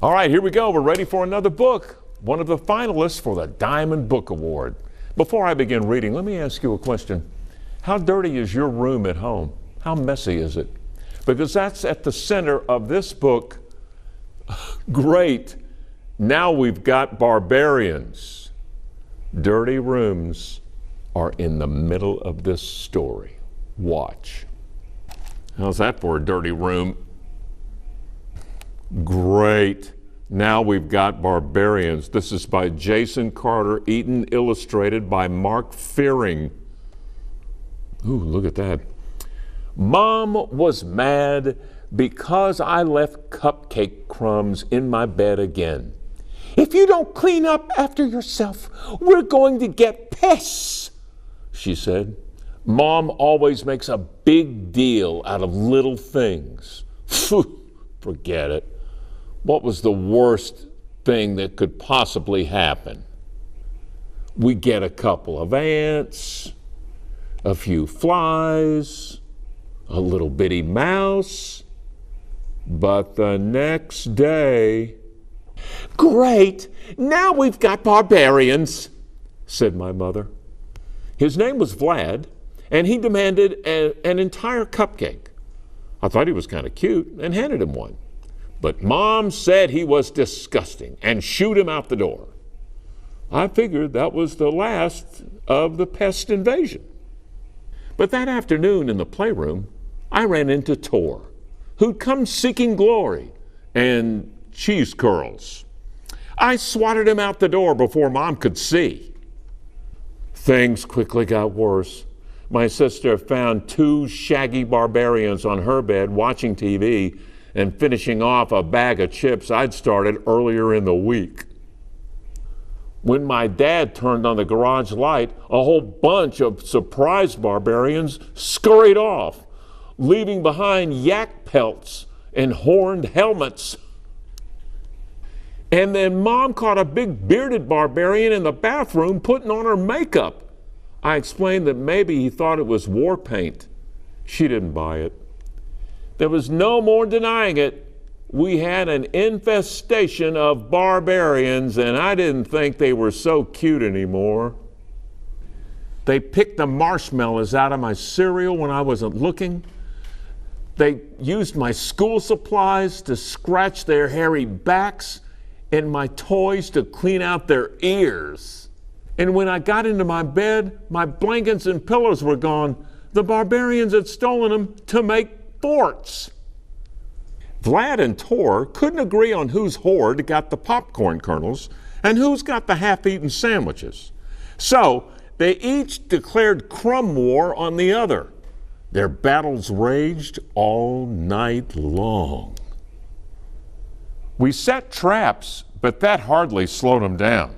All right, here we go. We're ready for another book, one of the finalists for the Diamond Book Award. Before I begin reading, let me ask you a question. How dirty is your room at home? How messy is it? Because that's at the center of this book. Great. Now we've got Barbarians. Dirty rooms are in the middle of this story. Watch. How's that for a dirty room? Great. Now we've got Barbarians. This is by Jason Carter, Eaton, illustrated by Mark Fearing. Ooh, look at that. Mom was mad because I left cupcake crumbs in my bed again. If you don't clean up after yourself, we're going to get pests, she said. Mom always makes a big deal out of little things. Phew, forget it. What was the worst thing that could possibly happen? We get a couple of ants, a few flies, a little bitty mouse, but the next day, great, now we've got Barbarians, said my mother. His name was Vlad, and he demanded an entire cupcake. I thought he was kind of cute and handed him one. But Mom said he was disgusting and shooed him out the door. I figured that was the last of the pest invasion. But that afternoon in the playroom, I ran into Tor, who'd come seeking glory and cheese curls. I swatted him out the door before Mom could see. Things quickly got worse. My sister found two shaggy barbarians on her bed watching TV and finishing off a bag of chips I'd started earlier in the week. When my dad turned on the garage light, a whole bunch of surprised barbarians scurried off, leaving behind yak pelts and horned helmets. And then Mom caught a big bearded barbarian in the bathroom putting on her makeup. I explained that maybe he thought it was war paint. She didn't buy it. There was no more denying it. We had an infestation of barbarians, and I didn't think they were so cute anymore. They picked the marshmallows out of my cereal when I wasn't looking. They used my school supplies to scratch their hairy backs and my toys to clean out their ears. And when I got into my bed, my blankets and pillows were gone. The barbarians had stolen them to make forts. Vlad and Tor couldn't agree on whose horde got the popcorn kernels and who's got the half-eaten sandwiches. So they each declared crumb war on the other. Their battles raged all night long. We set traps, but that hardly slowed them down.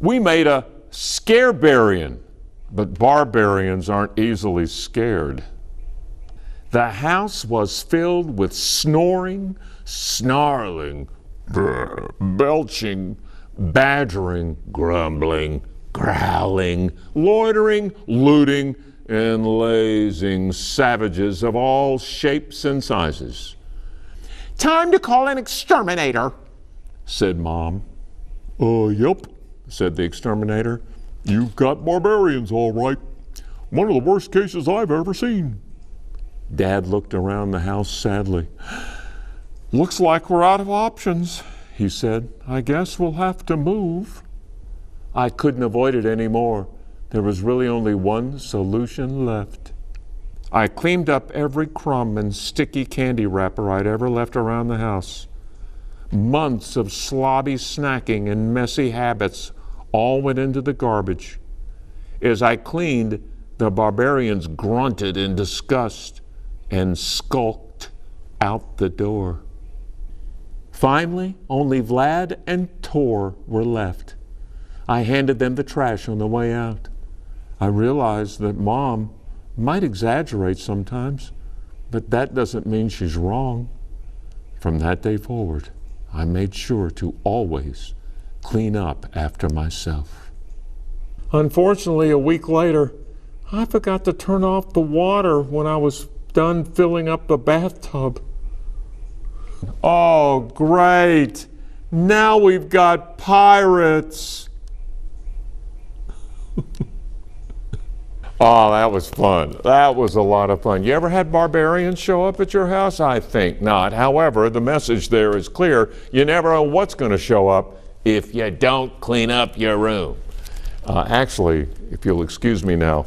We made a scarebarian, but barbarians aren't easily scared. The house was filled with snoring, snarling, belching, badgering, grumbling, growling, loitering, looting, and lazing savages of all shapes and sizes. Time to call an exterminator, said Mom. Yep, said the exterminator. You've got barbarians, all right. One of the worst cases I've ever seen. Dad looked around the house sadly. Looks like we're out of options, he said. I guess we'll have to move. I couldn't avoid it anymore. There was really only one solution left. I cleaned up every crumb and sticky candy wrapper I'd ever left around the house. Months of slobby snacking and messy habits all went into the garbage. As I cleaned, the barbarians grunted in disgust and skulked out the door. Finally, only Vlad and Tor were left. I handed them the trash on the way out. I realized that Mom might exaggerate sometimes, but that doesn't mean she's wrong. From that day forward, I made sure to always clean up after myself. Unfortunately, a week later, I forgot to turn off the water when I was done filling up the bathtub. Oh, great. Now we've got pirates. Oh, that was fun. That was a lot of fun. You ever had barbarians show up at your house? I think not. However, the message there is clear. You never know what's going to show up if you don't clean up your room. Actually, if you'll excuse me now,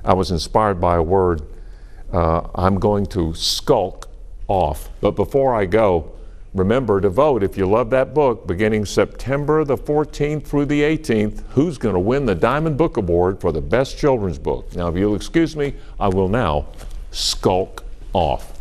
I was inspired by a word. I'm going to skulk off. But before I go, remember to vote if you love that book beginning September the 14th through the 18th. Who's going to win the Diamond Book Award for the best children's book? Now, if you'll excuse me, I will now skulk off.